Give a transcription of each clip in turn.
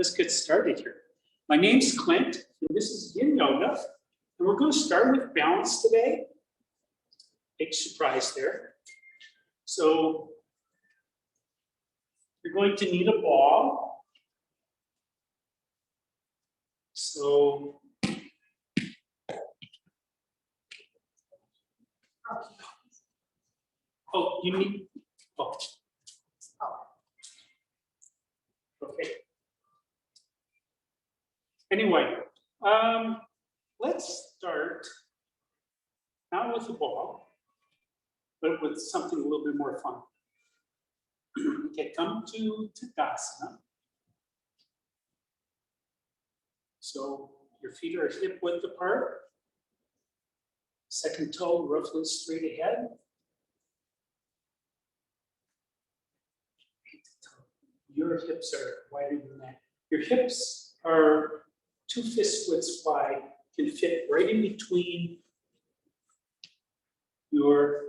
let's get started here. My name's Clint, and this is Yin Yoga, and we're going to start with balance today. Big surprise there. So you're going to need a ball. So oh, you need, oh. Okay. Anyway, let's start not with the ball, but with something a little bit more fun. Okay, come to Tadasana. So your feet are hip width apart. Second toe roughly straight ahead. Your hips are wider than that. Your hips are 2 fist widths wide, can fit right in between the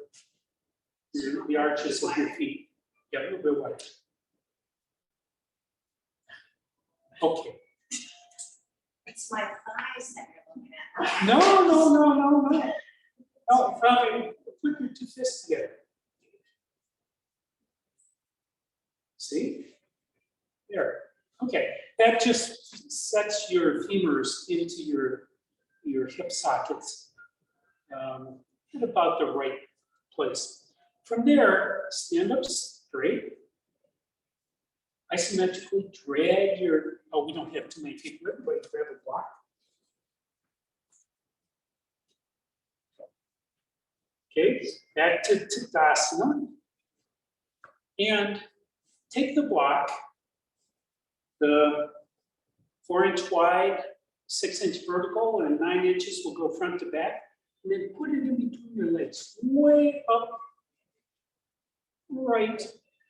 arches of your feet. Yeah, a little bit wider. Okay. It's my thighs that you're looking at. No. No, probably put your 2 fists together. See? There. Okay. That just sets your femurs into your hip sockets at about the right place. From there, stand up straight. Isometrically drag your, oh, we don't have too many people. Everybody grab a block. Okay, back to Tadasana. And take the block, the 4-inch wide, 6-inch vertical, and 9 inches will go front to back. And then put it in between your legs, way up, right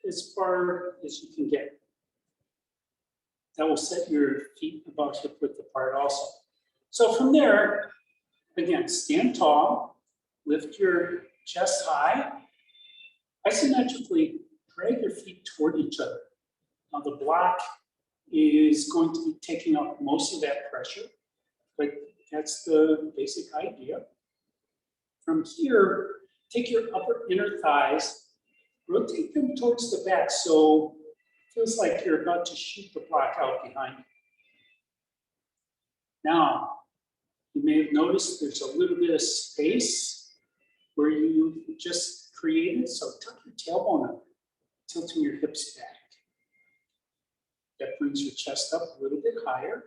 as far as you can get. That will set your feet about hip width apart also. So from there, again, stand tall, lift your chest high, isometrically drag your feet toward each other. Now the block is going to be taking up most of that pressure, but that's the basic idea. From here, take your upper inner thighs, rotate them towards the back so it feels like you're about to shoot the block out behind you. Now, you may have noticed there's a little bit of space where you just created, so tuck your tailbone up, tilting your hips back. That brings your chest up a little bit higher.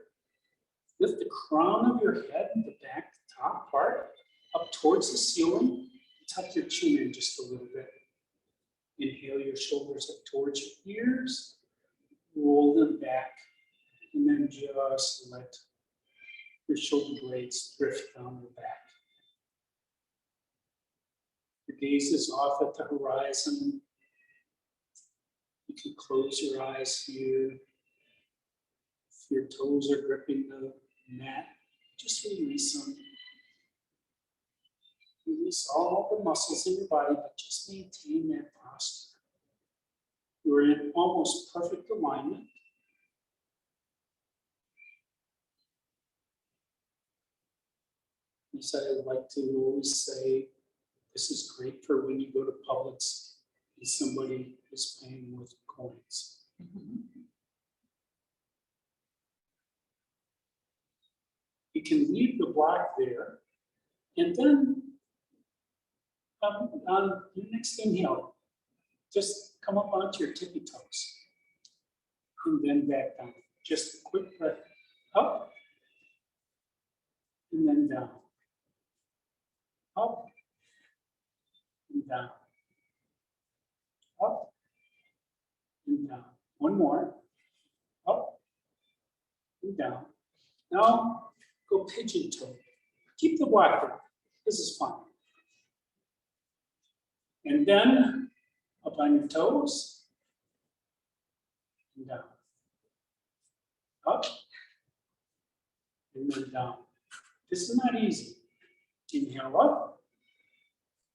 Lift the crown of your head and the back, the top part, up towards the ceiling. Tuck your chin in just a little bit. Inhale your shoulders up towards your ears. Roll them back. And then just let your shoulder blades drift down the back. Your gaze is off at the horizon. You can close your eyes here. If your toes are gripping the mat, just release them. Release all the muscles in your body, but just maintain that posture. You're in almost perfect alignment. As I like to always say, this is great for when you go to Publix and somebody is paying with coins. You can leave the block there, and then on your next inhale, just come up onto your tippy toes, and then back down. Just a quick breath up, and then down. Up, and down. Up, and down. One more. Up, and down. Now, go pigeon toe. Keep the block there. This is fun. And then, up on your toes, and down. Up, and then down. This is not easy. Inhale up,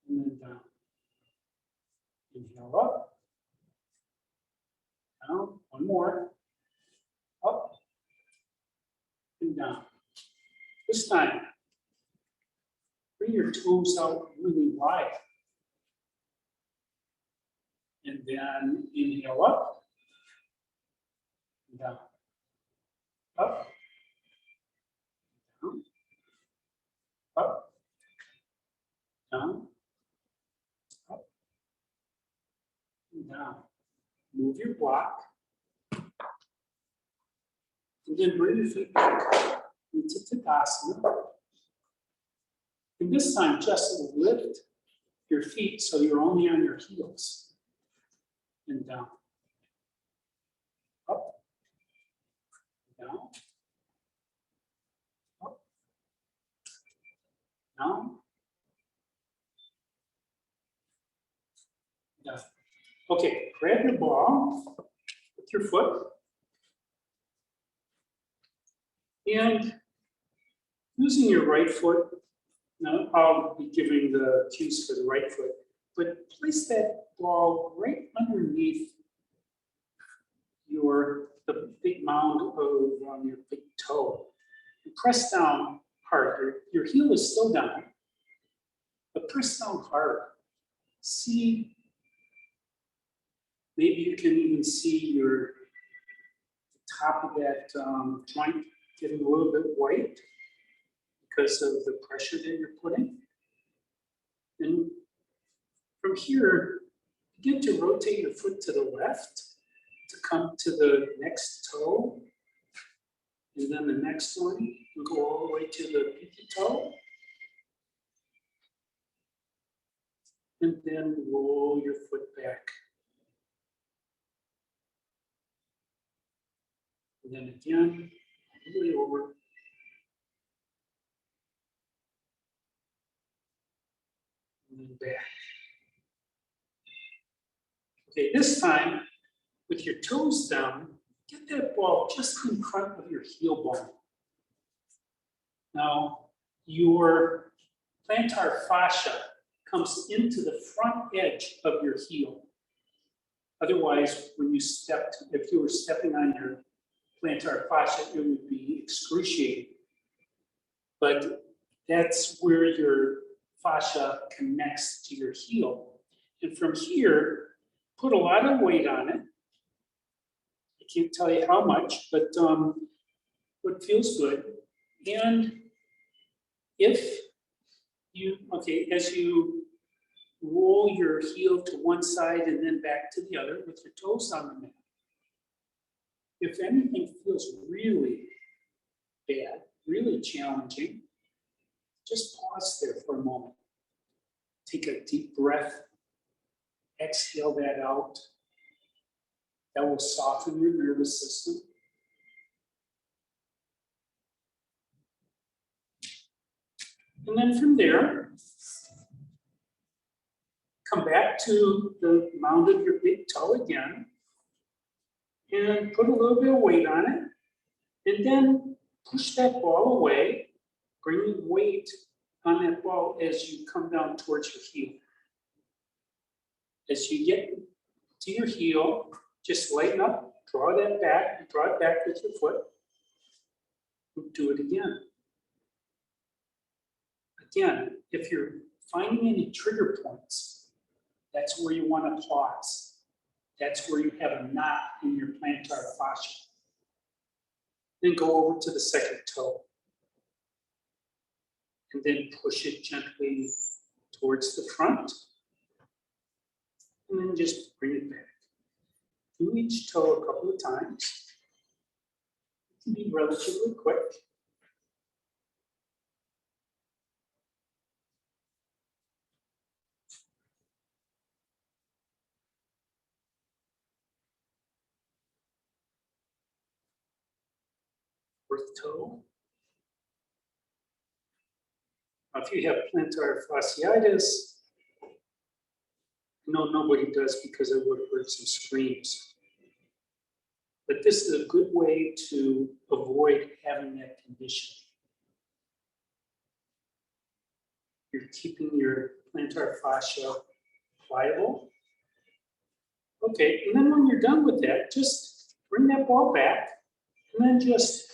and then down. Inhale up, down, one more, up, and down. This time, bring your toes out really wide. And then inhale up, and down, up, down, up, down, up, and down. Move your block. And then bring your feet back into Tadasana. And this time, just lift your feet so you're only on your heels. And down. Up. Down. Up. Down. Down. Okay, grab your ball with your foot. And using your right foot, now I'll be giving the cues for the right foot, but place that ball right underneath the big mound of your big toe. And press down hard. Your heel is still down, but press down hard. See, maybe you can even see the top of that joint getting a little bit white because of the pressure that you're putting. And from here, begin to rotate your foot to the left to come to the next toe, and then the next one, and go all the way to the pinky toe. And then roll your foot back. And then again, all the way over. And then back. Okay, this time, with your toes down, get that ball just in front of your heel bone. Now, your plantar fascia comes into the front edge of your heel. Otherwise, when you stepped, if you were stepping on your plantar fascia, it would be excruciating. But that's where your fascia connects to your heel. And from here, put a lot of weight on it. I can't tell you how much, but it feels good. And if you, as you roll your heel to one side and then back to the other with your toes on the mat, if anything feels really bad, really challenging, just pause there for a moment. Take a deep breath, exhale that out. That will soften your nervous system. And then from there, come back to the mound of your big toe again, and put a little bit of weight on it, and then push that ball away, bring weight on that ball as you come down towards your heel. As you get to your heel, just lighten up, draw that back, draw it back with your foot, do it again. Again, if you're finding any trigger points, that's where you want to pause. That's where you have a knot in your plantar fascia. Then go over to the second toe. And then push it gently towards the front. And then just bring it back. Do each toe a couple of times. It can be relatively quick. Fourth toe. Now, if you have plantar fasciitis, I know nobody does because I would have heard some screams. But this is a good way to avoid having that condition. You're keeping your plantar fascia pliable. Okay, and then when you're done with that, just bring that ball back and then just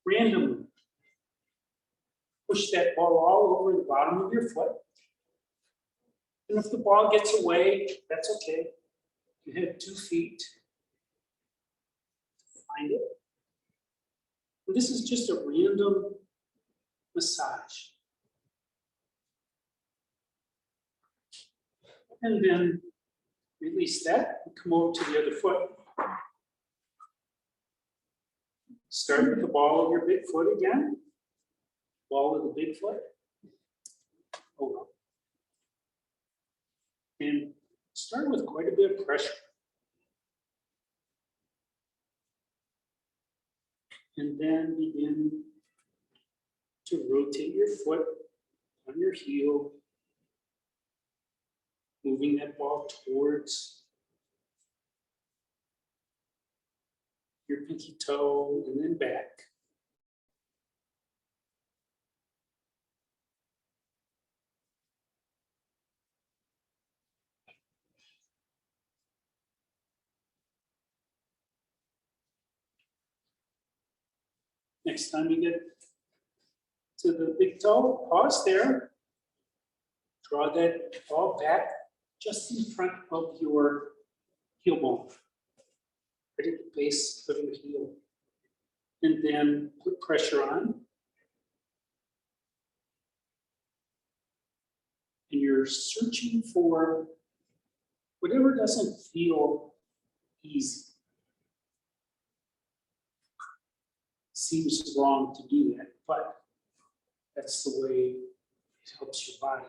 randomly push that ball all over the bottom of your foot. And if the ball gets away, that's okay. You have 2 feet. Find it. And this is just a random massage. And then release that and come over to the other foot. Start with the ball of your big foot again. Ball of the big foot. Over. And start with quite a bit of pressure. And then begin to rotate your foot on your heel, moving that ball towards your pinky toe and then back. Next time you get to the big toe, pause there. Draw that ball back just in front of your heel bone, right at the base of your heel. And then put pressure on. And you're searching for whatever doesn't feel easy. Seems wrong to do that, but that's the way it helps your body.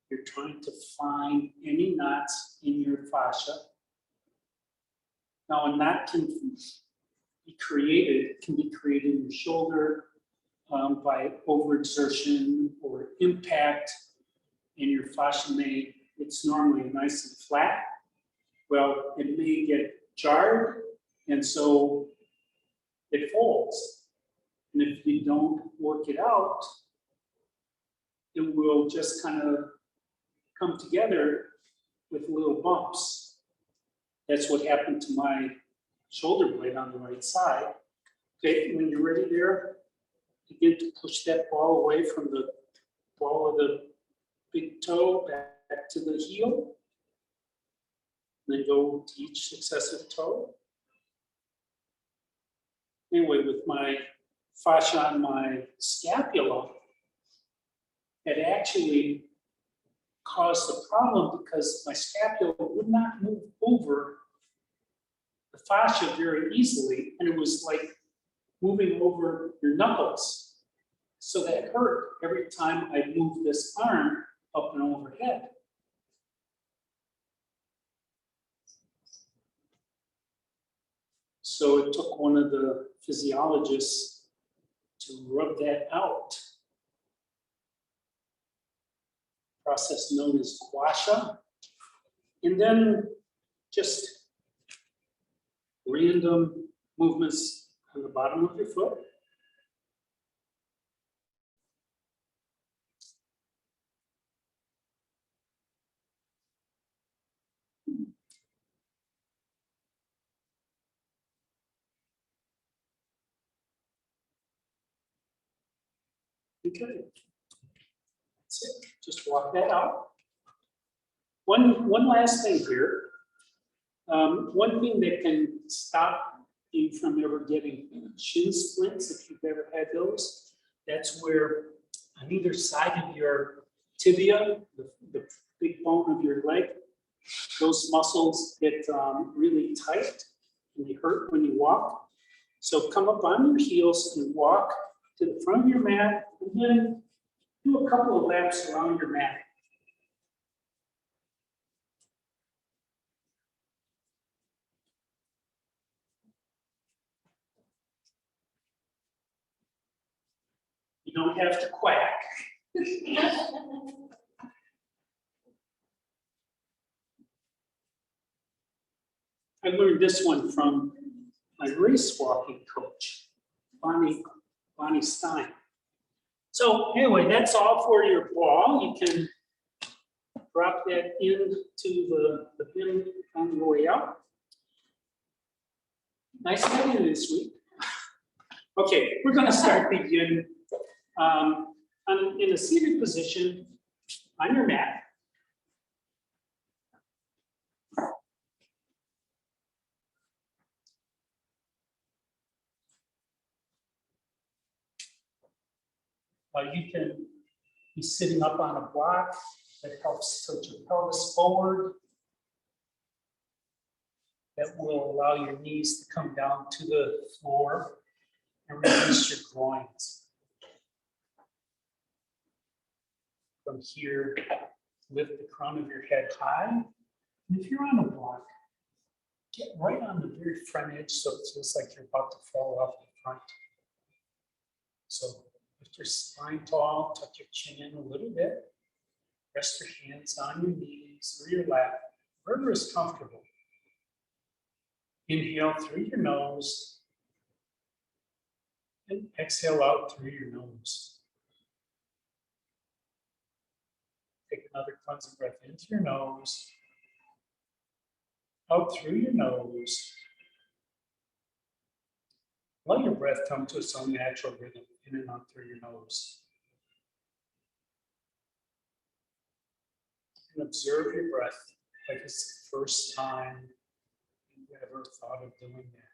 You're trying to find any knots in your fascia. Now, a knot can be created in your shoulder by overexertion or impact, and your fascia it's normally nice and flat. Well, it may get jarred, and so it folds. And if you don't work it out, it will just kind of come together with little bumps. That's what happened to my shoulder blade on the right side. Okay, when you're ready there, begin to push that ball away from the ball of the big toe back to the heel. Then go to each successive toe. Anyway, with my fascia on my scapula, it actually caused a problem because my scapula would not move over the fascia very easily, and it was like moving over your knuckles. So that hurt every time I moved this arm up and overhead. So it took one of the physiologists to rub that out. Process known as gua sha. And then just random movements on the bottom of your foot. Okay, that's it. Just walk that out. One last thing here. One thing that can stop you from ever getting shin splints, if you've ever had those, that's where on either side of your tibia, the big bone of your leg, those muscles get really tight and they hurt when you walk. So come up on your heels and walk to the front of your mat, and then do a couple of laps around your mat. You don't have to quack. I learned this one from my race walking coach, Bonnie Stein. So anyway, that's all for your ball. You can drop that into the bin on your way out. Nice having you this week. Okay, we're going to start the yin in a seated position on your mat. You can be sitting up on a block that helps tilt your pelvis forward. That will allow your knees to come down to the floor and release your groins. From here, lift the crown of your head high. And if you're on a block, get right on the very front edge so it feels like you're about to fall off the front. So lift your spine tall, tuck your chin in a little bit. Rest your hands on your knees or your lap, wherever is comfortable. Inhale through your nose and exhale out through your nose. Take another cleansing breath into your nose, out through your nose. Let your breath come to its own natural rhythm, in and out through your nose. And observe your breath like it's the first time you've ever thought of doing that.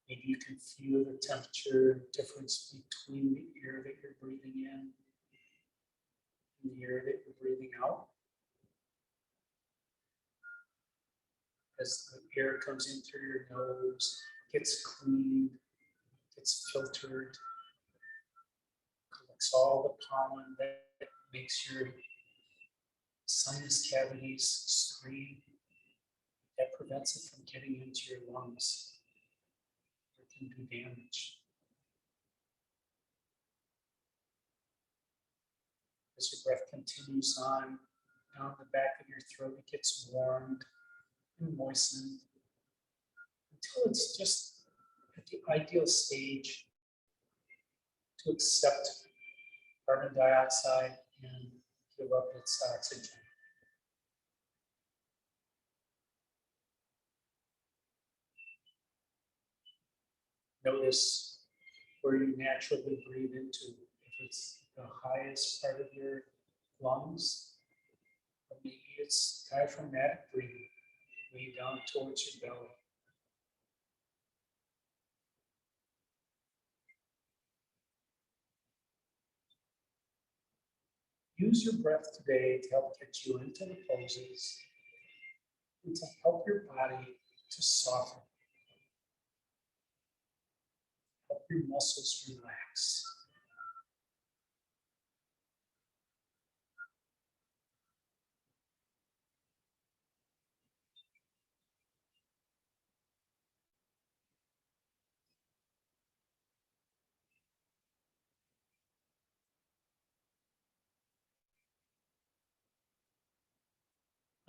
Maybe you can feel the temperature difference between the air that you're breathing in and the air that you're breathing out. As the air comes in through your nose, gets cleaned, gets filtered, collects all the pollen that makes your sinus cavities scream, that prevents it from getting into your lungs. It can do damage. As your breath continues on, down the back of your throat, it gets warmed and moistened until it's just at the ideal stage to accept carbon dioxide and give up its oxygen. Notice where you naturally breathe into. If it's the highest part of your lungs, or maybe it's diaphragmatic breathing, way down towards your belly. Use your breath today to help get you into the poses and to help your body to soften. Help your muscles relax.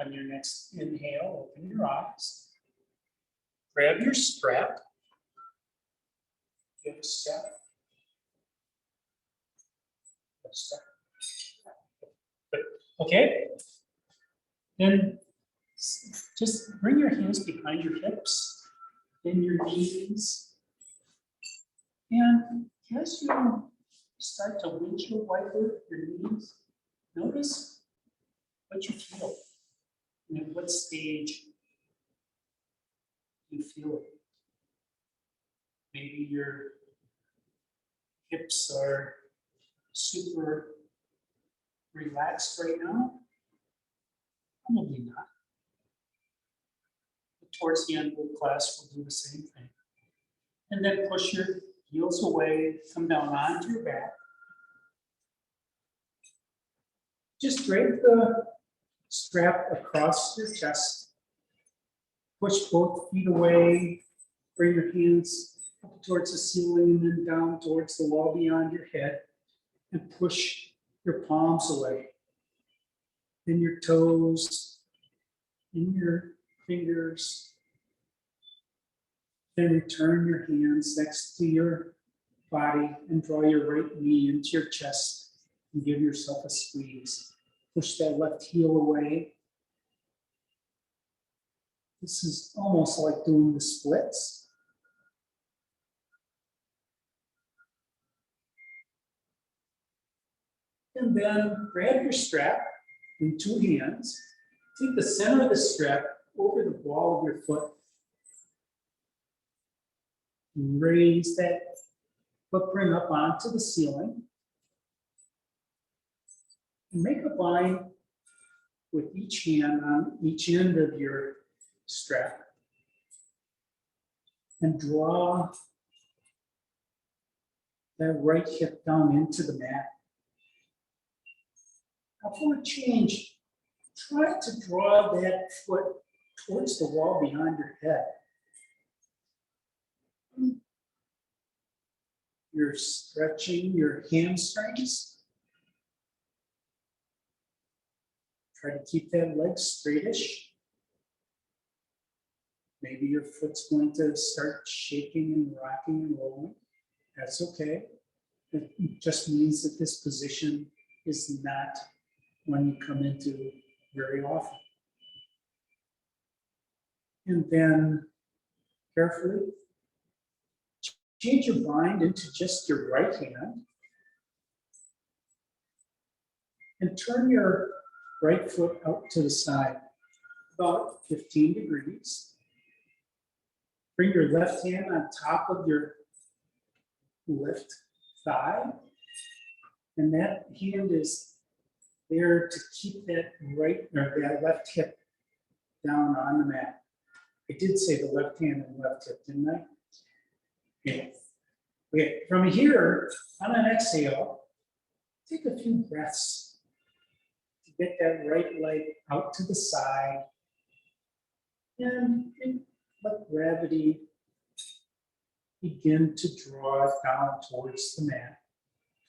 On your next inhale, open your eyes. Grab your strap. Give a step. A step. Good. Okay. Then just bring your hands behind your hips, then your knees. And as you start to windshield wiper your knees, notice what you feel. And at what stage you feel it. Maybe your hips are super relaxed right now. Probably not. But towards the end of the class, we'll do the same thing. And then push your heels away, come down onto your back. Just drape the strap across your chest. Push both feet away. Bring your hands up towards the ceiling and then down towards the wall beyond your head. And push your palms away. Then your toes, and your fingers. Then return your hands next to your body and draw your right knee into your chest and give yourself a squeeze. Push that left heel away. This is almost like doing the splits. And then grab your strap in two hands. Take the center of the strap over the ball of your foot. And raise that footprint up onto the ceiling. And make a line with each hand on each end of your strap. And draw that right hip down into the mat. Now for a change, try to draw that foot towards the wall behind your head. You're stretching your hamstrings. Try to keep that leg straightish. Maybe your foot's going to start shaking and rocking and rolling. That's okay. It just means that this position is not one you come into very often. And then carefully change your bind into just your right hand and turn your right foot out to the side about 15 degrees. Bring your left hand on top of your left thigh, and that hand is there to keep that right or that left hip down on the mat. I did say the left hand and left hip, didn't I? Okay. Okay. From here, on an exhale, take a few breaths to get that right leg out to the side, and let gravity begin to draw it down towards the mat,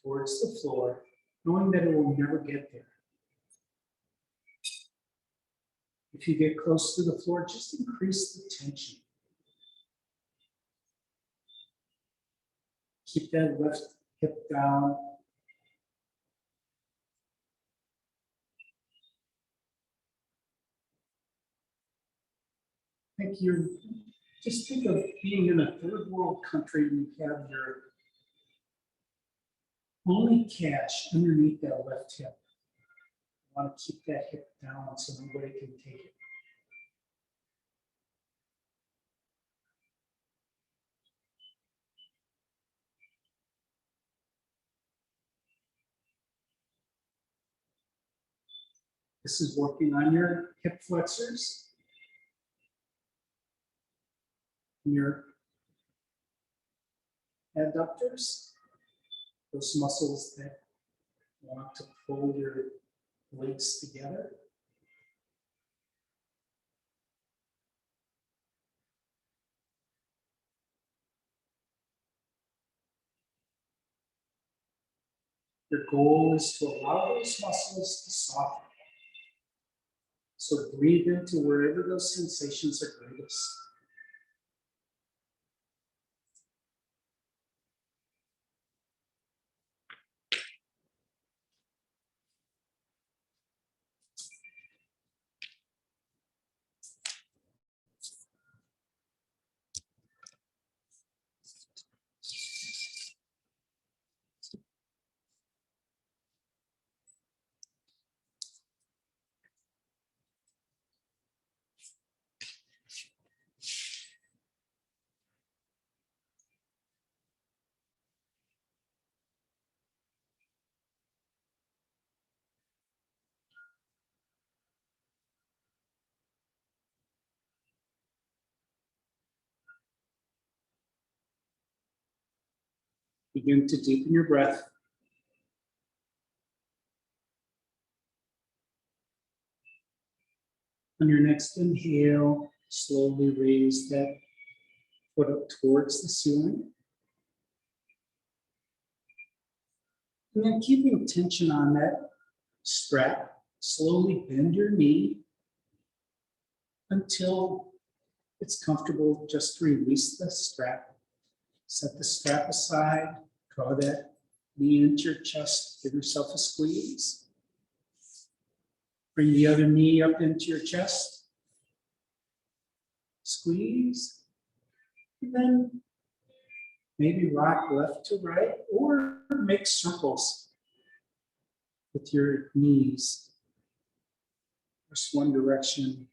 towards the floor, knowing that it will never get there. If you get close to the floor, just increase the tension. Keep that left hip down. Just think of being in a third world country and you have your only cash underneath that left hip. You want to keep that hip down so nobody can take it. This is working on your hip flexors, your adductors, those muscles that want to pull your legs together. Your goal is to allow those muscles to soften. So breathe into wherever those sensations are greatest. Begin to deepen your breath. On your next inhale, slowly raise that foot up towards the ceiling. And then keeping tension on that strap, slowly bend your knee until it's comfortable. Just release the strap. Set the strap aside, draw that knee into your chest, give yourself a squeeze. Bring the other knee up into your chest. squeeze. And then maybe rock left to right or make circles with your knees. First one direction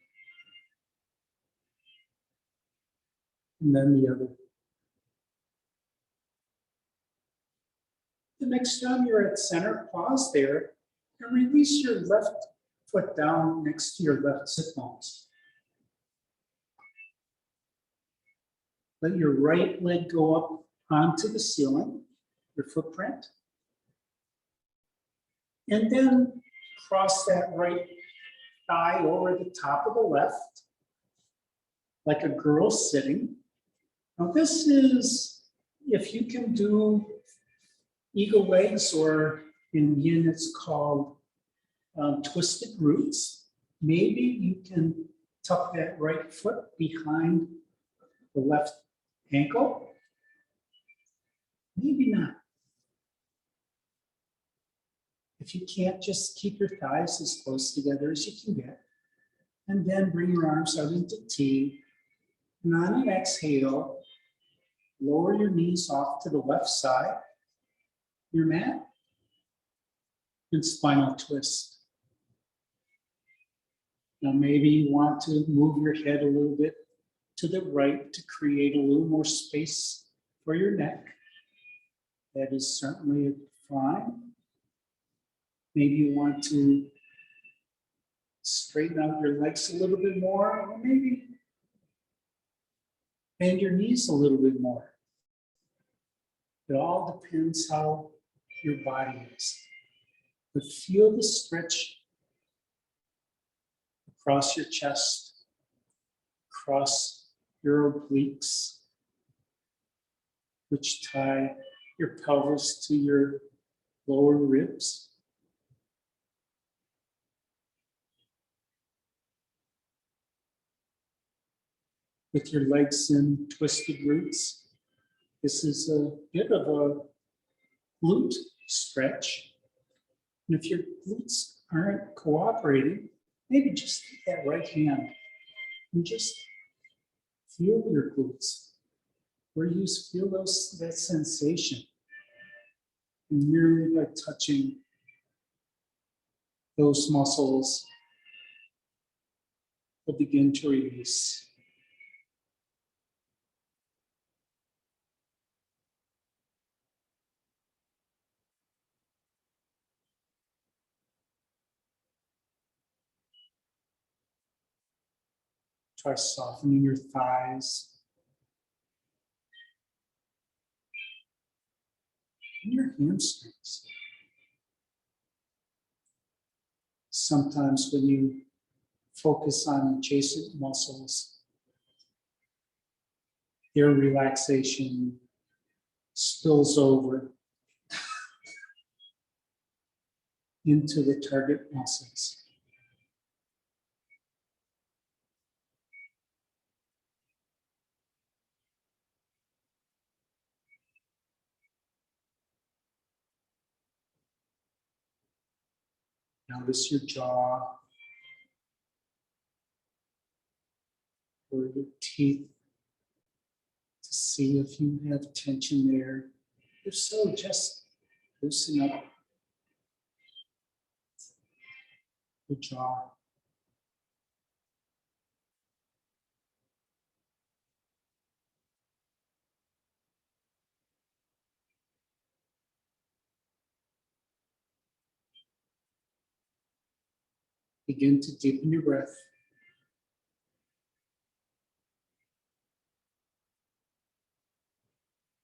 and then the other. The next time you're at center, pause there and release your left foot down next to your left sit bones. Let your right leg go up onto the ceiling, your footprint. And then cross that right thigh over the top of the left, like a girl sitting. Now this is, if you can do eagle legs, or in Yin it's called twisted roots, maybe you can tuck that right foot behind the left ankle. Maybe not. If you can't, just keep your thighs as close together as you can get. And then bring your arms out into T. And on an exhale, lower your knees off to the left side, your mat, and spinal twist. Now maybe you want to move your head a little bit to the right to create a little more space for your neck. That is certainly fine. Maybe you want to straighten out your legs a little bit more, or maybe bend your knees a little bit more. It all depends how your body is. But feel the stretch across your chest, across your obliques, which tie your pelvis to your lower ribs. With your legs in twisted roots, this is a bit of a glute stretch. And if your glutes aren't cooperating, maybe just take that right hand and just feel your glutes, where you feel that sensation. And merely by touching those muscles, will begin to release. Try softening your thighs and your hamstrings. Sometimes when you focus on adjacent muscles, their relaxation spills over into the target muscles. Notice your jaw, or your teeth, to see if you have tension there. If so, just loosen up the jaw. Begin to deepen your breath.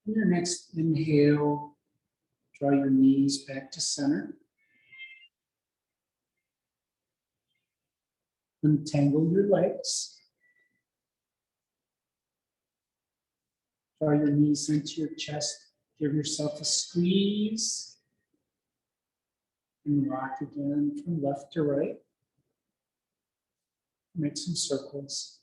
On your next inhale, draw your knees back to center. Untangle your legs. Draw your knees into your chest. Give yourself a squeeze. And rock again from left to right. Make some circles.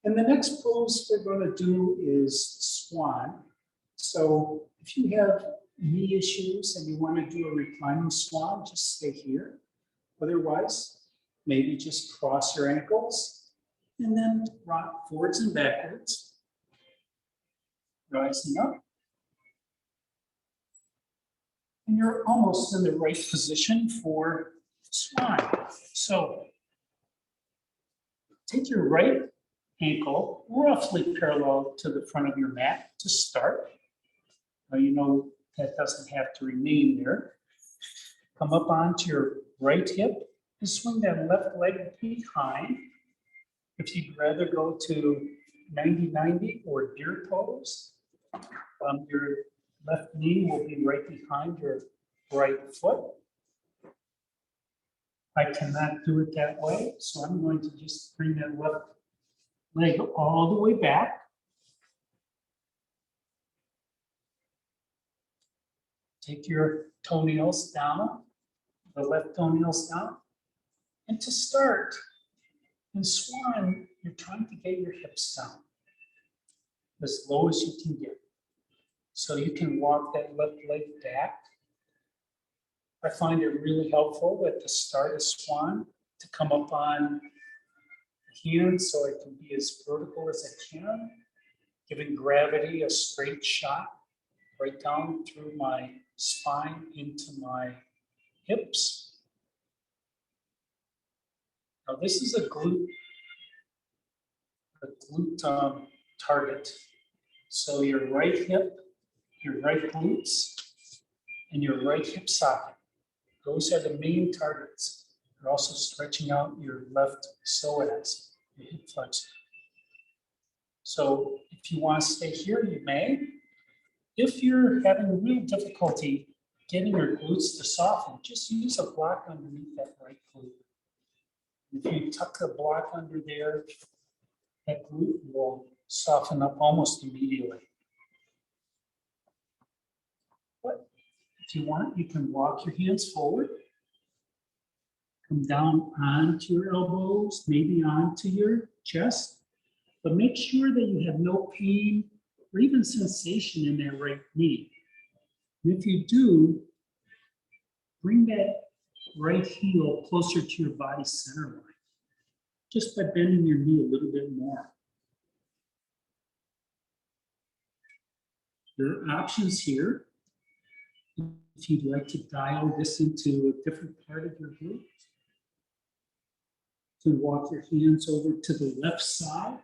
And the next pose we're going to do is swan. So if you have knee issues and you want to do a reclining swan, just stay here. Otherwise, maybe just cross your ankles and then rock forwards and backwards. Rising up. And you're almost in the right position for swan. So take your right ankle roughly parallel to the front of your mat to start. Now you know that doesn't have to remain there. Come up onto your right hip and swing that left leg behind. If you'd rather go to 90-90 or deer pose, your left knee will be right behind your right foot. I cannot do it that way, so I'm going to just bring that left leg all the way back. Take your toenails down, the left toenails down. And to start, in swan, you're trying to get your hips down as low as you can get. So you can walk that left leg back. I find it really helpful at the start of swan to come up on the hands so I can be as vertical as I can, giving gravity a straight shot right down through my spine into my hips. Now this is a glute target. So your right hip, your right glutes, and your right hip socket. Those are the main targets. You're also stretching out your left psoas, your hip flexor. So if you want to stay here, you may. If you're having real difficulty getting your glutes to soften, just use a block underneath that right glute. If you tuck the block under there, that glute will soften up almost immediately. But if you want, you can walk your hands forward. Come down onto your elbows, maybe onto your chest, but make sure that you have no pain or even sensation in that right knee. And if you do, bring that right heel closer to your body center line, just by bending your knee a little bit more. There are options here. If you'd like to dial this into a different part of your glute, you can walk your hands over to the left side.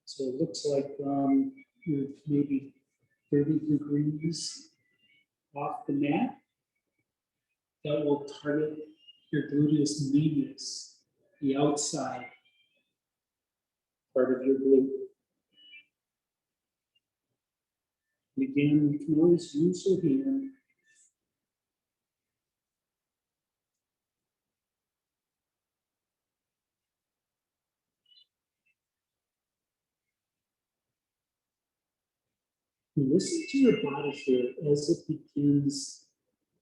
So it looks like you're maybe 30 degrees off the mat. That will target your gluteus medius, the outside part of your glute. And again, you can always use your hand. And listen to your body here as it begins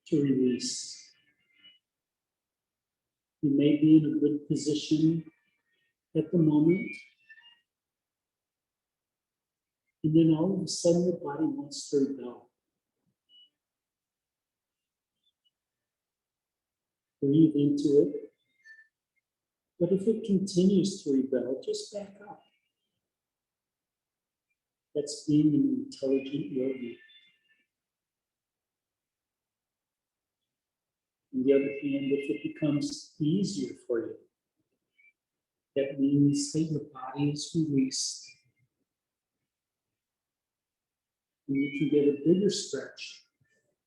to release. You may be in a good position at the moment. And then all of a sudden your body wants to rebel. Breathe into it. But if it continues to rebel, just back up. That's being an intelligent yogi. On the other hand, if it becomes easier for you, that means that your body is released. And you can get a bigger stretch,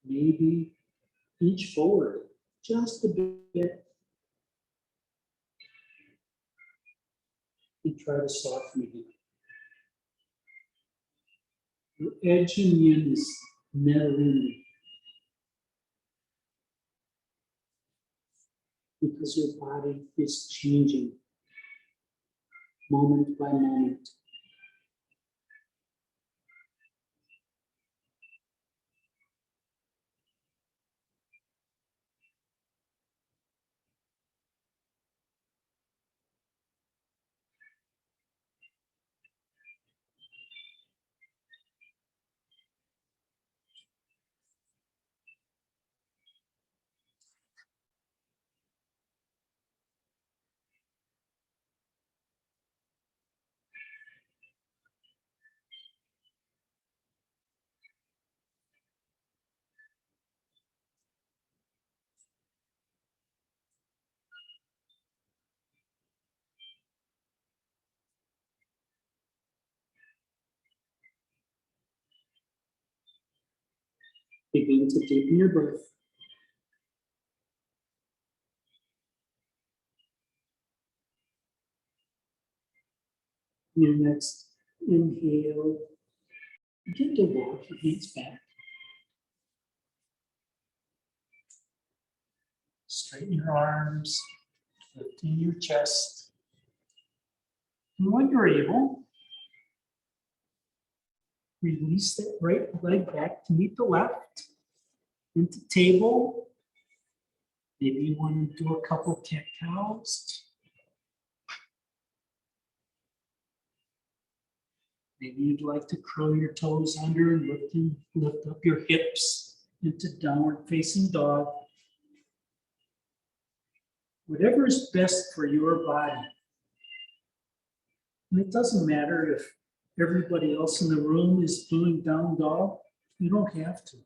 maybe inch forward, just a bit. And try to soften again. Your edge and yin is never ending. Because your body is changing moment by moment. Begin to deepen your breath. Your next inhale, begin to walk your hands back. Straighten your arms, lifting your chest. And when you're able, release that right leg back to meet the left into table. Maybe you want to do a couple cat-cows. Maybe you'd like to curl your toes under and lift up your hips into downward facing dog. Whatever is best for your body. And it doesn't matter if everybody else in the room is doing down dog. You don't have to.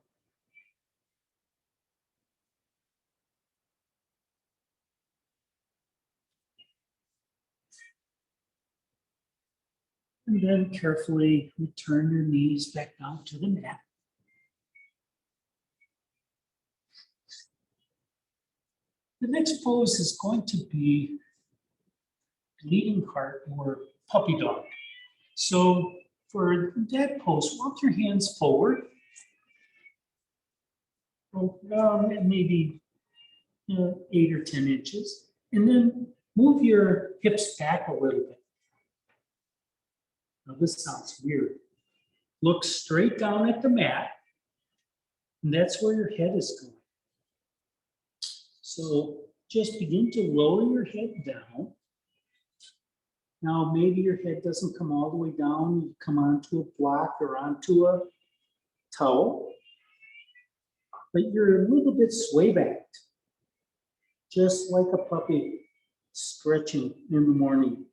And then carefully return your knees back down to the mat. The next pose is going to be bleeding heart or puppy dog. So for that pose, walk your hands forward. Maybe 8 or 10 inches. And then move your hips back a little bit. Now this sounds weird. Look straight down at the mat. And that's where your head is going. So just begin to lower your head down. Now maybe your head doesn't come all the way down. You come onto a block or onto a towel. But you're a little bit sway backed. Just like a puppy stretching in the morning.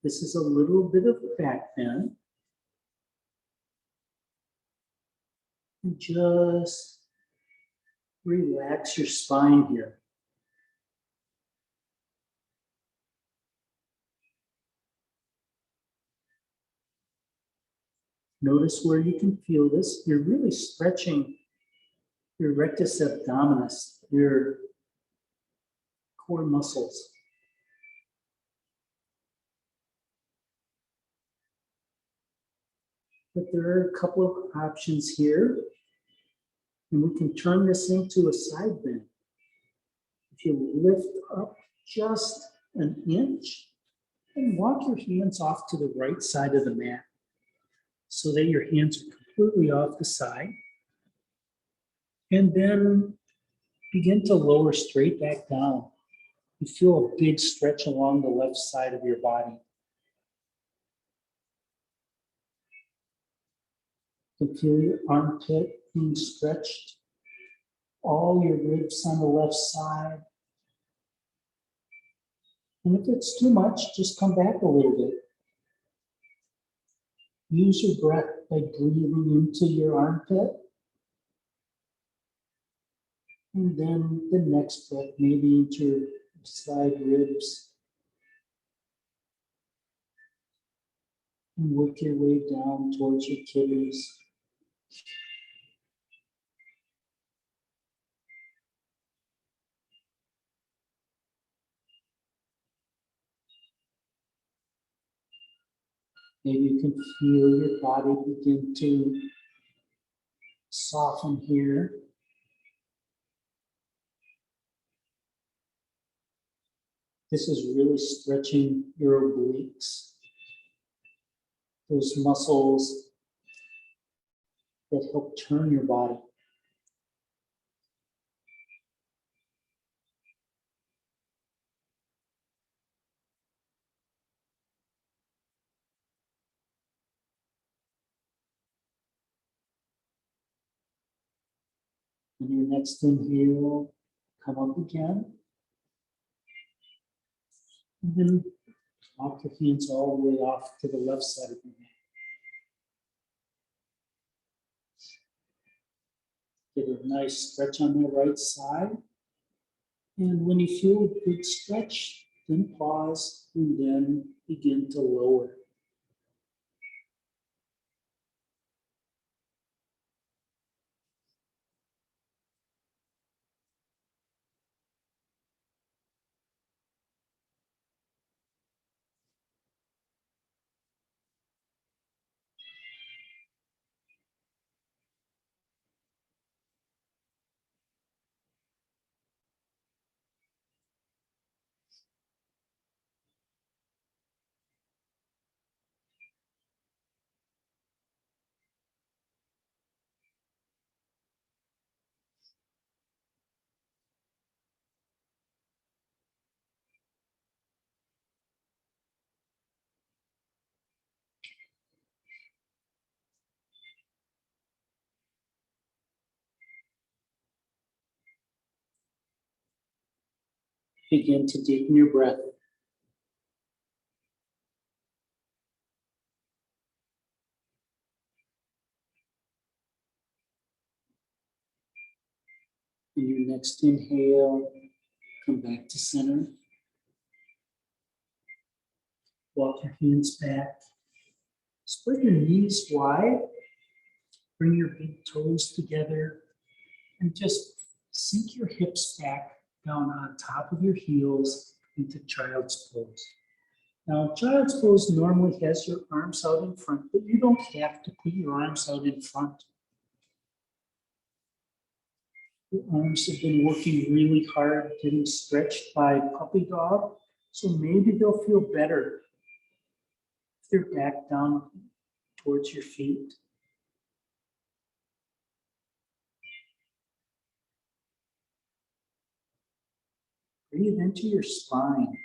This is a little bit of a back bend. And just relax your spine here. Notice where you can feel this. You're really stretching your rectus abdominis, your core muscles. But there are a couple of options here. And we can turn this into a side bend. If you lift up just an inch and walk your hands off to the right side of the mat so that your hands are completely off the side. And then begin to lower straight back down. You feel a big stretch along the left side of your body. You can feel your armpit being stretched, all your ribs on the left side. And if it's too much, just come back a little bit. Use your breath by breathing into your armpit. And then the next breath, maybe into your side ribs. And work your way down towards your kidneys. Maybe you can feel your body begin to soften here. This is really stretching your obliques, those muscles that help turn your body. And your next inhale, come up again. And then walk your hands all the way off to the left side of your mat. Get a nice stretch on the right side. And when you feel a good stretch, then pause and then begin to lower. Begin to deepen your breath. In your next inhale, come back to center. Walk your hands back. Spread your knees wide. Bring your big toes together. And just sink your hips back down on top of your heels into child's pose. Now, child's pose normally has your arms out in front, but you don't have to put your arms out in front. Your arms have been working really hard, getting stretched by puppy dog, so maybe they'll feel better if they're back down towards your feet. Breathe into your spine.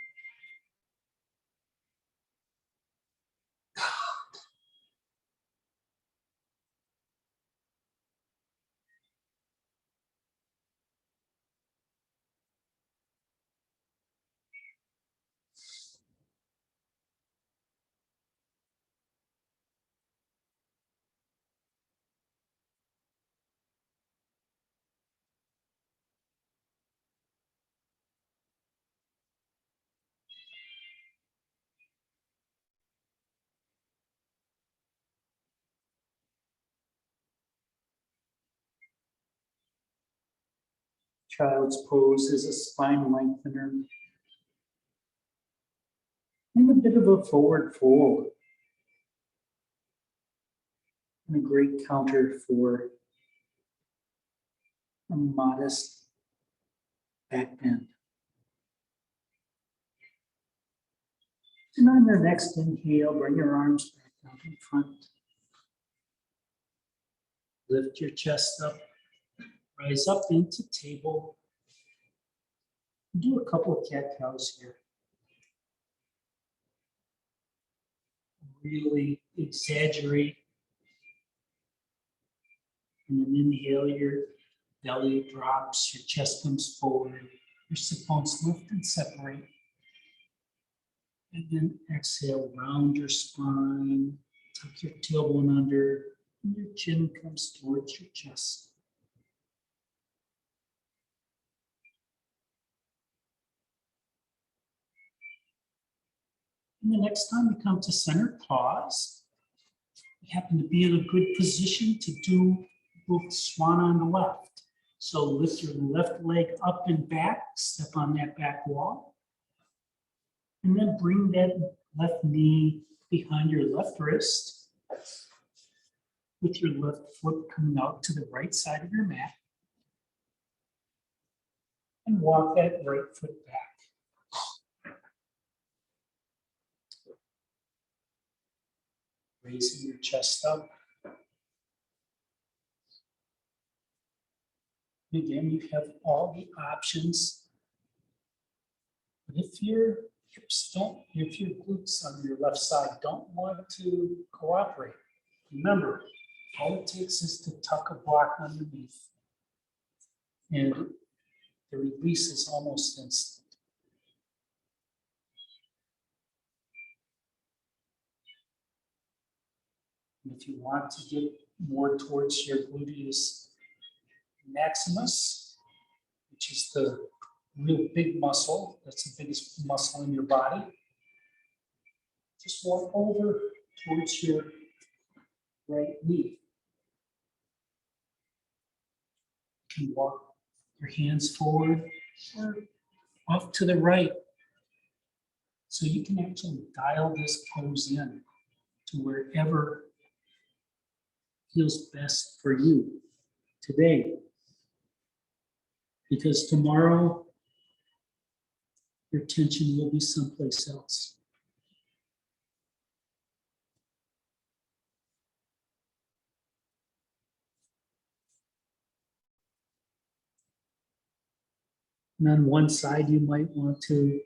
Child's pose is a spine lengthener and a bit of a forward fold. And a great counter for a modest back bend. And on your next inhale, bring your arms back out in front. Lift your chest up, rise up into table. Do a couple of cat-cows here. Really exaggerate. And then inhale, your belly drops, your chest comes forward, your sit bones lift and separate. And then exhale, round your spine, tuck your tailbone under, and your chin comes towards your chest. And the next time you come to center, pause. You happen to be in a good position to do both swan on the left. So lift your left leg up and back, step on that back wall. And then bring that left knee behind your left wrist with your left foot coming out to the right side of your mat. And walk that right foot back. Raising your chest up. Again, you have all the options. But if your hips don't, if your glutes on your left side don't want to cooperate, remember, all it takes is to tuck a block underneath. And the release is almost instant. And if you want to get more towards your gluteus maximus, which is the real big muscle, that's the biggest muscle in your body, just walk over towards your right knee. You can walk your hands forward or off to the right. So you can actually dial this pose in to wherever feels best for you today. Because tomorrow, your attention will be someplace else. And on one side, you might want to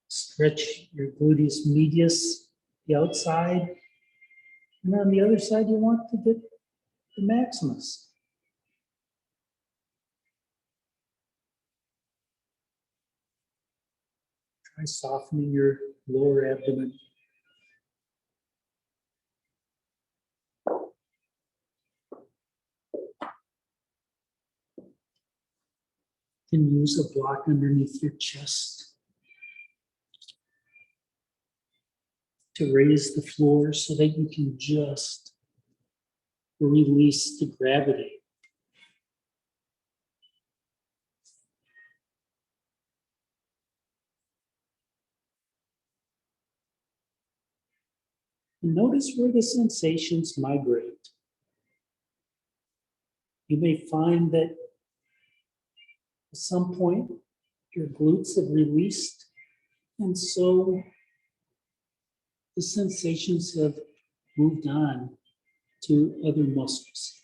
stretch your gluteus medius, the outside. And on the other side, you want to get the maximus. Try softening your lower abdomen. You can use a block underneath your chest to raise the floor so that you can just release the gravity. And notice where the sensations migrate. You may find that at some point your glutes have released, and so the sensations have moved on to other muscles.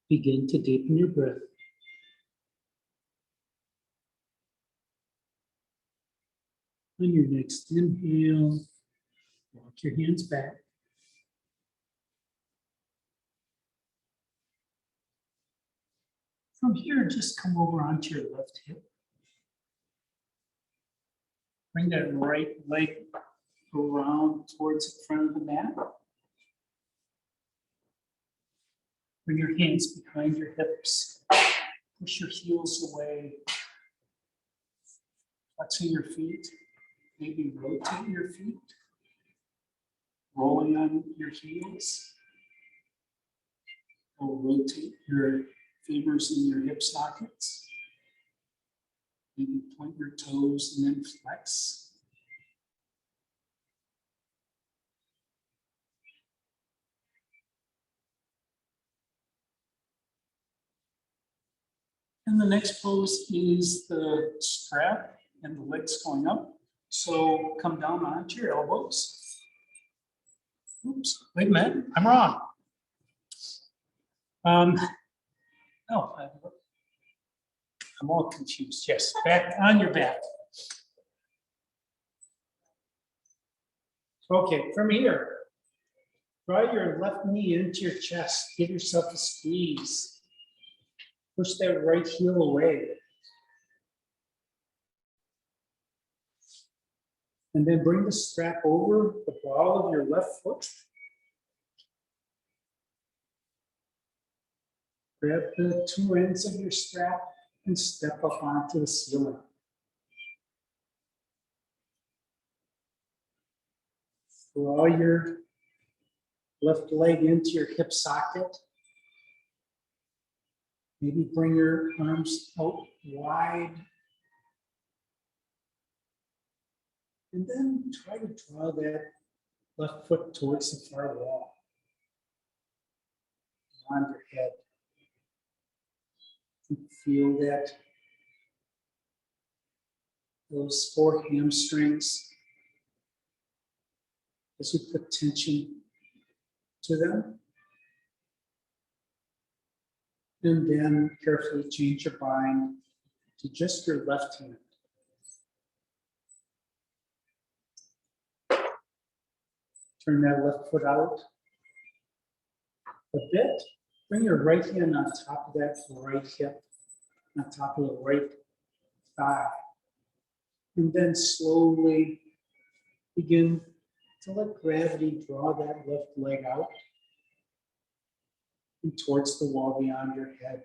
Begin to deepen your breath. On your next inhale, walk your hands back. From here, just come over onto your left hip. Bring that right leg around towards the front of the mat. Bring your hands behind your hips. Push your heels away. Flexing your feet. Maybe rotate your feet. Rolling on your heels. Or rotate your femurs in your hip sockets. Maybe point your toes and then flex. And the next pose is the strap and the legs going up. So come down onto your elbows. Oops, wait a minute, I'm wrong. No, I'm all confused. Yes, back on your back. Okay, from here, draw your left knee into your chest. Give yourself a squeeze. Push that right heel away. And then bring the strap over the ball of your left foot. Grab the two ends of your strap and step up onto the ceiling. Draw your left leg into your hip socket. Maybe bring your arms out wide. And then try to draw that left foot towards the far wall. On your head. You feel that those four hamstrings, as you put tension to them. And then carefully change your bind to just your left hand. Turn that left foot out a bit. Bring your right hand on top of that right hip, on top of the right thigh. And then slowly begin to let gravity draw that left leg out and towards the wall beyond your head.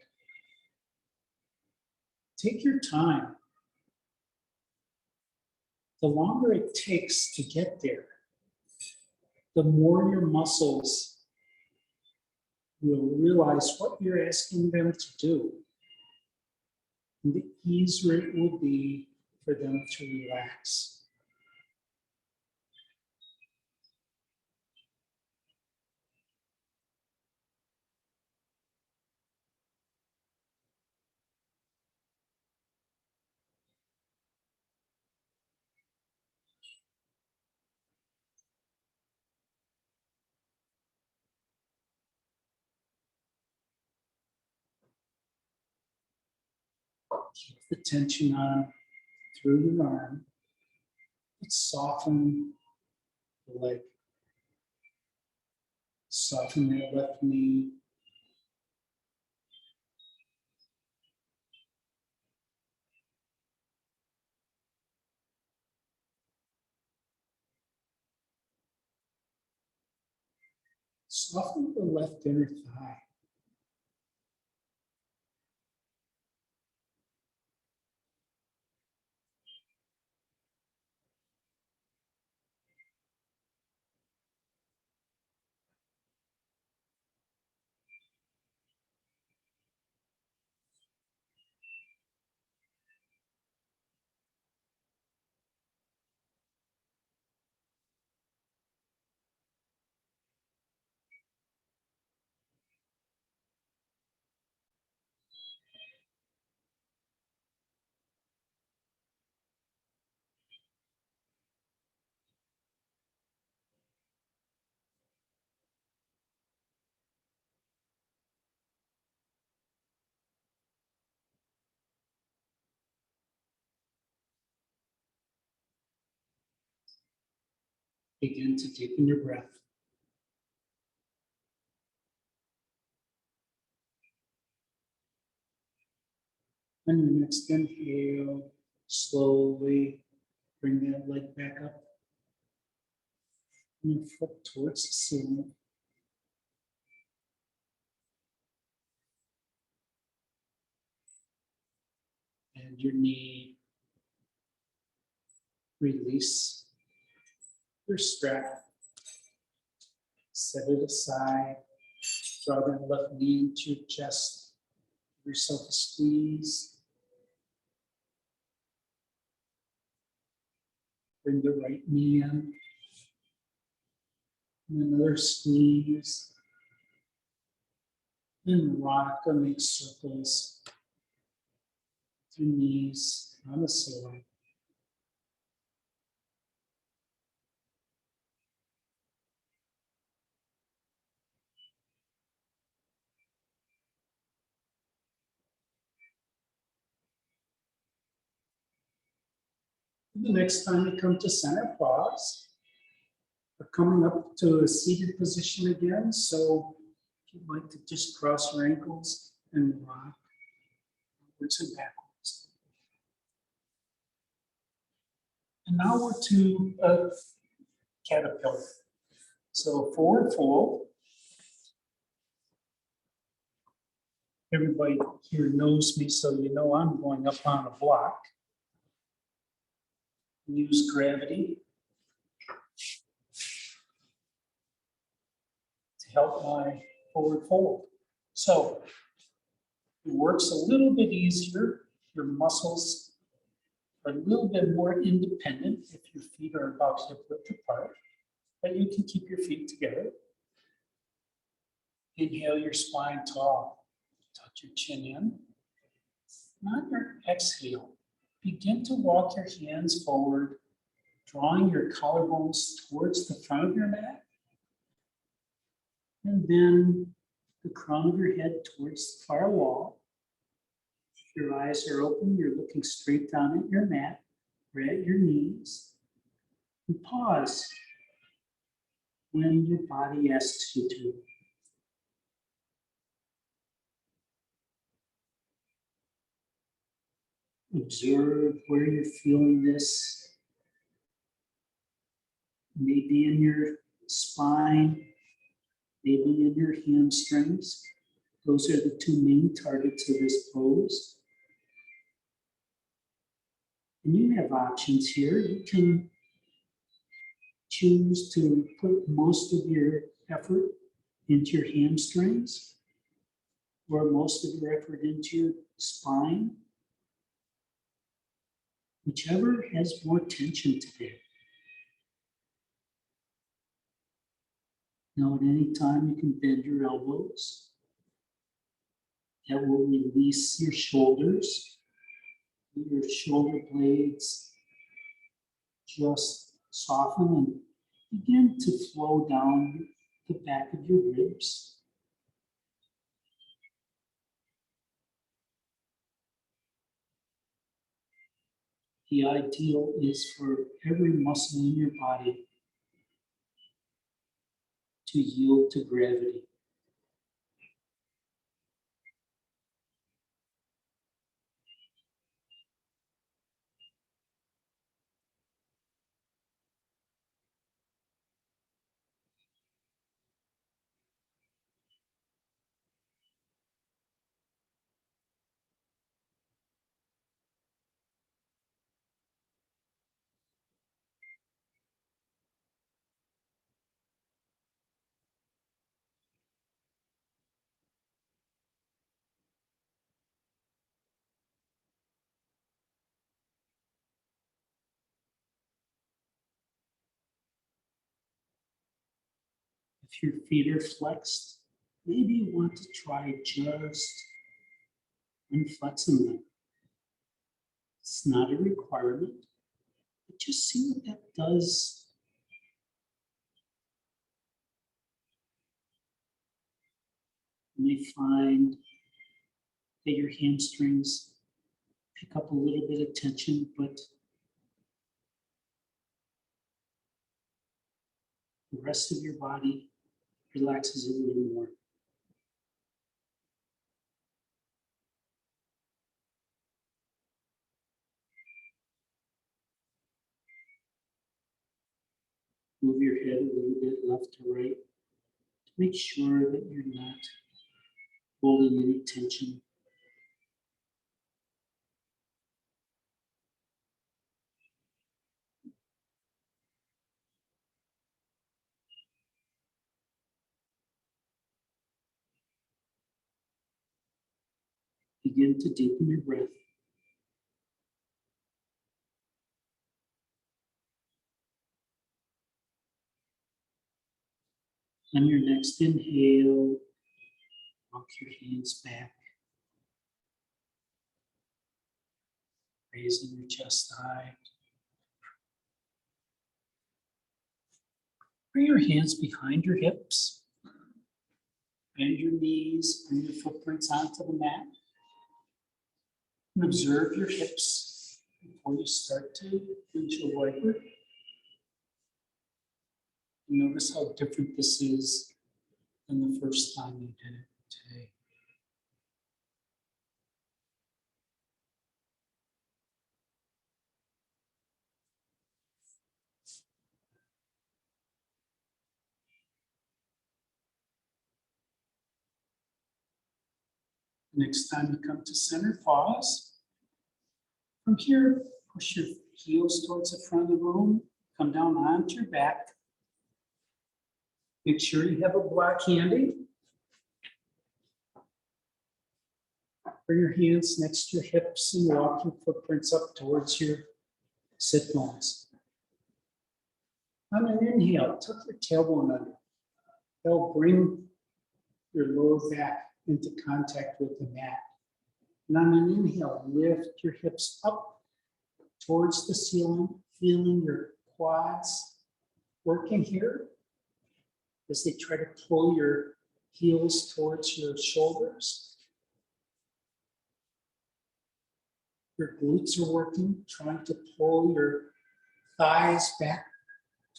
Take your time. The longer it takes to get there, the more your muscles will realize what you're asking them to do, and the easier it will be for them to relax. Keep the tension on through your arm. Let's soften the leg. Soften that left knee. Soften the left inner thigh. Begin to deepen your breath. On your next inhale, slowly bring that leg back up. And your foot towards the ceiling. And your knee. Release your strap. Set it aside. Draw that left knee into your chest. Give yourself a squeeze. Bring the right knee in. And another squeeze. And rock or make circles. With your knees on the ceiling. The next time you come to center, pause. We're coming up to a seated position again, so if you'd like to just cross your ankles and rock forwards and backwards. And now we're to a caterpillar. So forward fold. Everybody here knows me, so you know I'm going up on a block. Use gravity to help my forward fold. So it works a little bit easier. Your muscles are a little bit more independent if your feet are about hip width apart, but you can keep your feet together. Inhale your spine tall. Tuck your chin in. And on your exhale, begin to walk your hands forward, drawing your collarbones towards the front of your mat. And then the crown of your head towards the far wall. If your eyes are open, you're looking straight down at your mat or at your knees. And pause when your body asks you to. Observe where you're feeling this. Maybe in your spine, maybe in your hamstrings. Those are the two main targets of this pose. And you have options here. You can choose to put most of your effort into your hamstrings or most of your effort into your spine. Whichever has more tension today. Now at any time you can bend your elbows. That will release your shoulders. Your shoulder blades just soften and begin to flow down the back of your ribs. The ideal is for every muscle in your body to yield to gravity. If your feet are flexed, maybe you want to try just unflexing them. It's not a requirement, but just see what that does. You may find that your hamstrings pick up a little bit of tension, but the rest of your body relaxes a little more. Move your head a little bit left to right to make sure that you're not holding any tension. Begin to deepen your breath. On your next inhale, walk your hands back, raising your chest high. Bring your hands behind your hips, bend your knees, bring your footprints onto the mat, and observe your hips before you start to windshield wiper. Notice how different this is than the first time you did it today. Next time you come to center, pause. From here, push your heels towards the front of the room, come down onto your back. Make sure you have a block handy. Bring your hands next to your hips and walk your footprints up towards your sit bones. On an inhale, tuck your tailbone under. That'll bring your lower back into contact with the mat. And on an inhale, lift your hips up towards the ceiling, feeling your quads working here as they try to pull your heels towards your shoulders. Your glutes are working, trying to pull your thighs back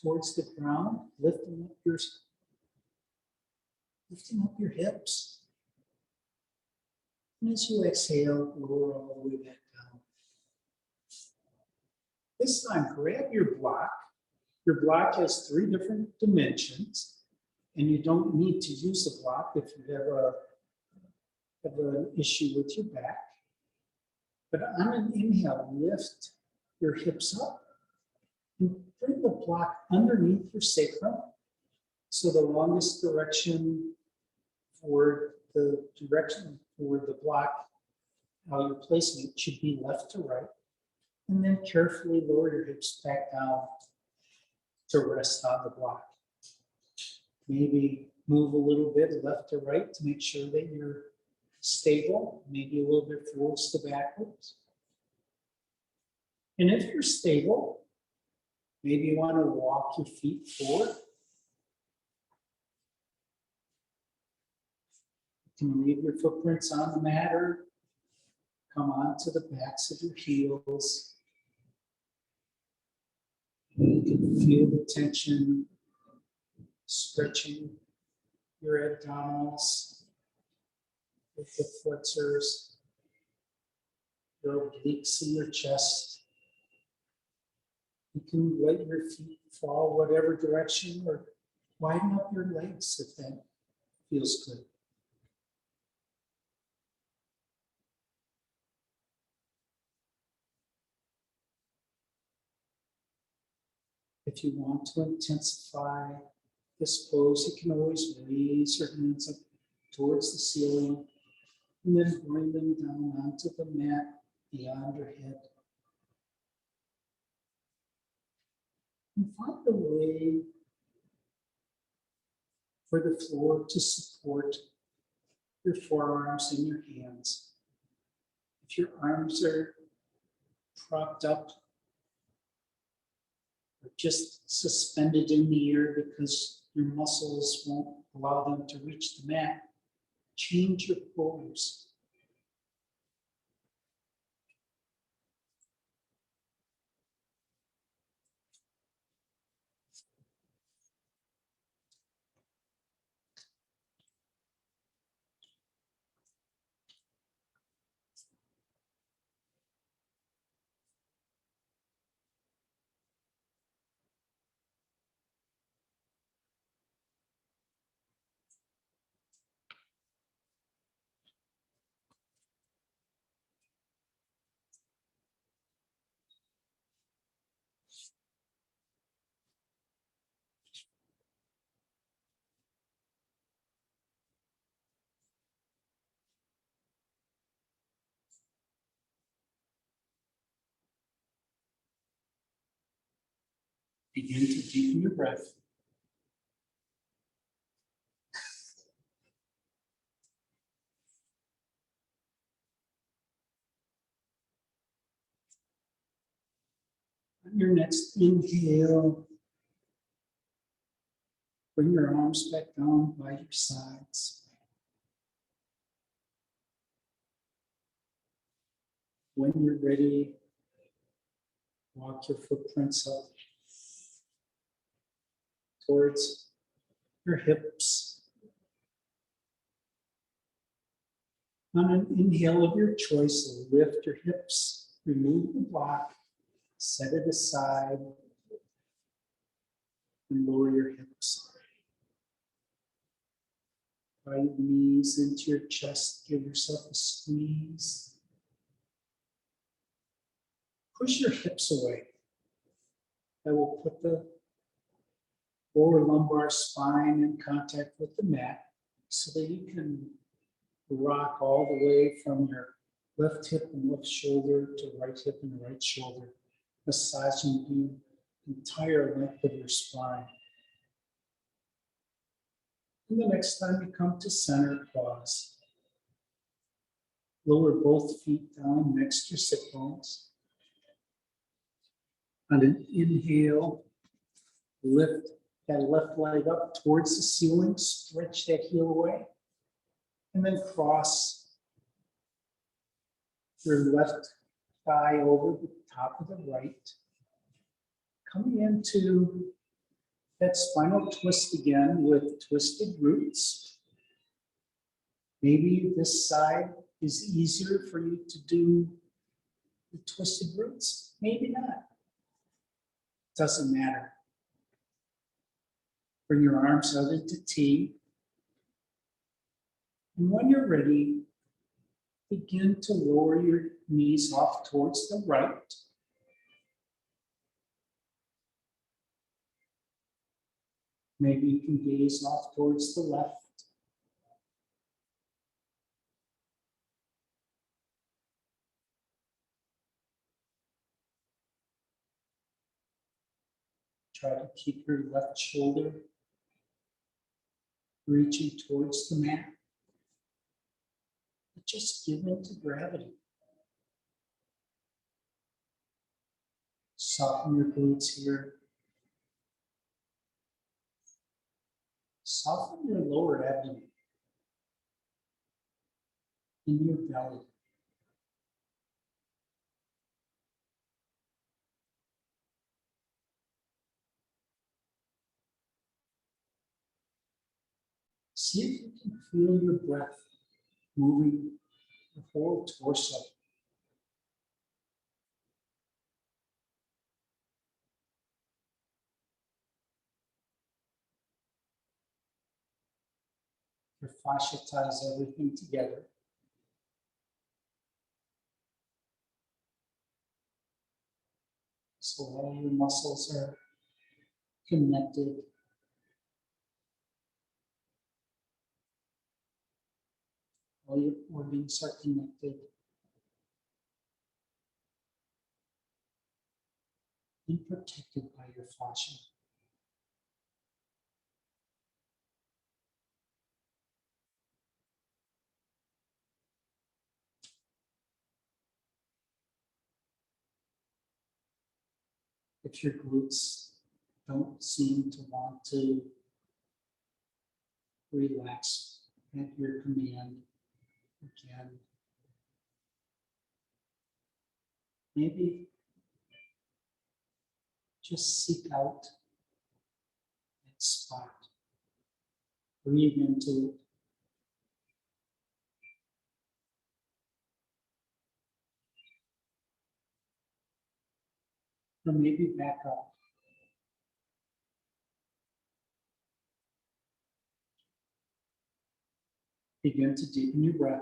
towards the ground, lifting up your hips. And as you exhale, lower all the way back down. This time, grab your block. Your block has 3 different dimensions, and you don't need to use the block if you have an issue with your back. But on an inhale, lift your hips up and bring the block underneath your sacrum. So the longest direction for the block, how you're placing it, should be left to right. And then carefully lower your hips back down to rest on the block. Maybe move a little bit left to right to make sure that you're stable, maybe a little bit forwards to backwards. And if you're stable, maybe you want to walk your feet forward. You can leave your footprints on the mat or come onto the backs of your heels. Feel the tension stretching your abdominals with the flexors, your obliques in your chest. You can let your feet fall whatever direction or widen up your legs if that feels good. If you want to intensify this pose, you can always raise your hands up towards the ceiling and then bring them down onto the mat beyond your head. And find a way for the floor to support your forearms and your hands. If your arms are propped up or just suspended in the air because your muscles won't allow them to reach the mat, change your pose. Begin to deepen your breath. On your next inhale, bring your arms back down by your sides. When you're ready, walk your footprints up towards your hips. On an inhale of your choice, lift your hips, remove the block, set it aside, and lower your hips. Draw your knees into your chest, give yourself a squeeze. Push your hips away. That will put the lower lumbar spine in contact with the mat so that you can rock all the way from your left hip and left shoulder to right hip and right shoulder, massaging the entire length of your spine. And the next time you come to center, pause. Lower both feet down next to your sit bones. On an inhale, lift that left leg up towards the ceiling, stretch that heel away, and then cross your left thigh over the top of the right. Coming into that spinal twist again with twisted roots. Maybe this side is easier for you to do the twisted roots, maybe not. Doesn't matter. Bring your arms out into T. And when you're ready, begin to lower your knees off towards the right. Maybe you can gaze off towards the left. Try to keep your left shoulder reaching towards the mat. But just give in to gravity. Soften your glutes here. Soften your lower abdomen in your belly. See if you can feel your breath moving the whole torso. Your fascia ties everything together. So all your muscles are connected. All your organs are connected and protected by your fascia. If your glutes don't seem to want to relax at your command, again, maybe just seek out that spot. Breathe into it. Or maybe back up. Begin to deepen your breath.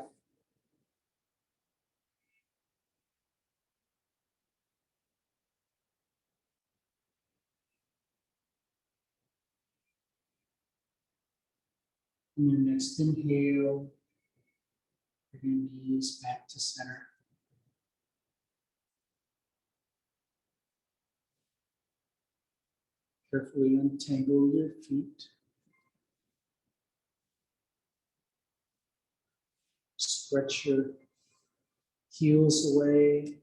On your next inhale, bring your knees back to center. Carefully untangle your feet. Stretch your heels away.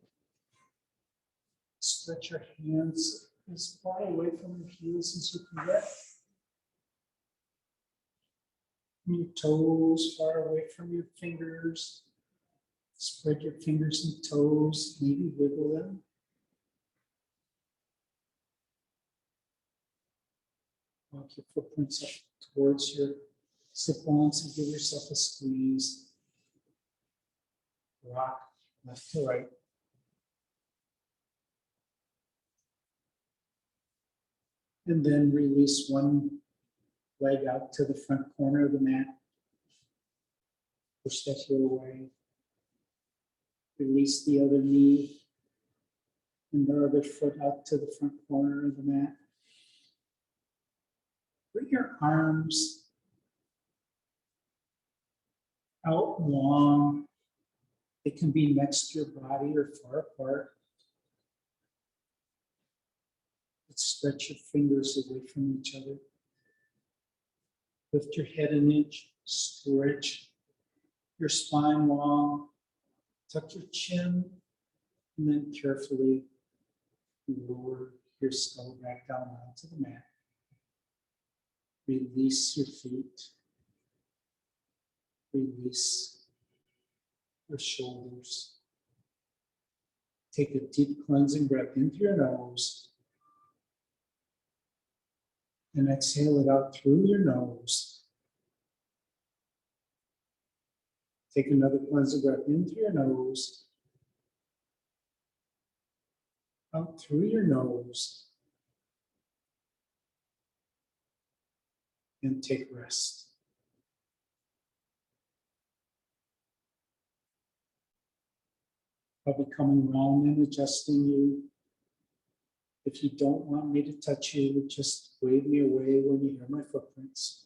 Stretch your hands as far away from your heels as you can get. And your toes far away from your fingers. Spread your fingers and toes, maybe wiggle them. Walk your footprints up towards your sit-bones and give yourself a squeeze. Rock left to right. And then release one leg out to the front corner of the mat. Push that heel away. Release the other knee and the other foot out to the front corner of the mat. Bring your arms out long. They can be next to your body or far apart. Let's stretch your fingers away from each other. Lift your head an inch, stretch your spine long, tuck your chin, and then carefully lower your skull back down onto the mat. Release your feet. Release your shoulders. Take a deep cleansing breath in through your nose and exhale it out through your nose. Take another cleansing breath in through your nose, out through your nose, and take rest. I'll be coming around and adjusting you. If you don't want me to touch you, just wave me away when you hear my footprints.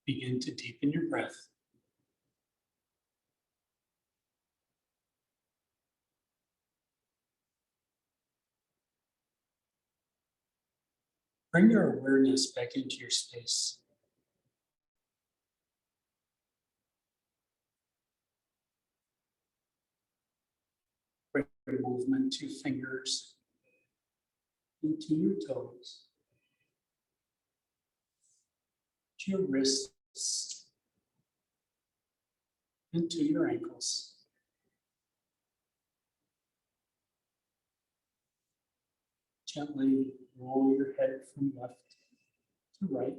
Begin to deepen your breath. Bring your awareness back into your space. Bring your movement to fingers, into your toes, to your wrists, into your ankles. Gently roll your head from left to right.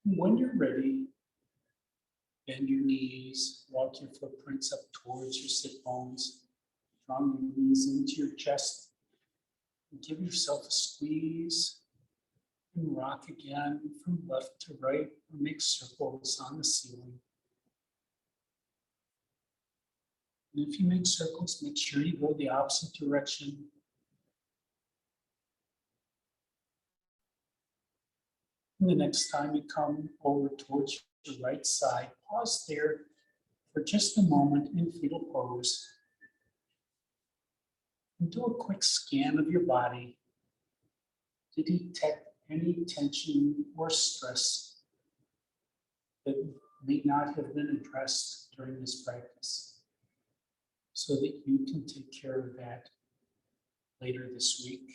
And when you're ready, bend your knees, walk your footprints up towards your sit bones, draw your knees into your chest, and give yourself a squeeze, and rock again from left to right, or make circles on the ceiling. And if you make circles, make sure you go the opposite direction. And the next time you come over towards your right side, pause there for just a moment in fetal pose. And do a quick scan of your body to detect any tension or stress that may not have been addressed during this practice, so that you can take care of that later this week.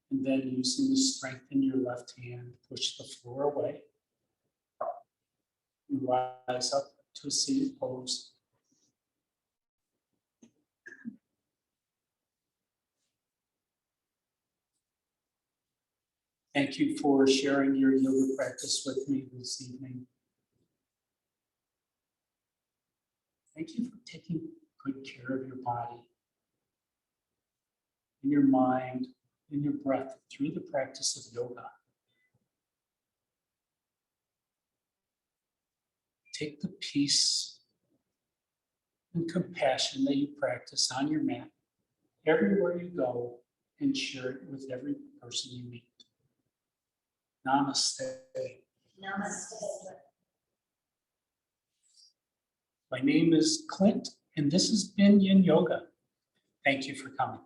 And then, using the strength in your left hand, push the floor away. And rise up to a seated pose. Thank you for sharing your yoga practice with me this evening. Thank you for taking good care of your body and your mind and your breath through the practice of yoga. Take the peace and compassion that you practice on your mat everywhere you go and share it with every person you meet. Namaste. Namaste. My name is Clint, and this has been Yin Yoga. Thank you for coming.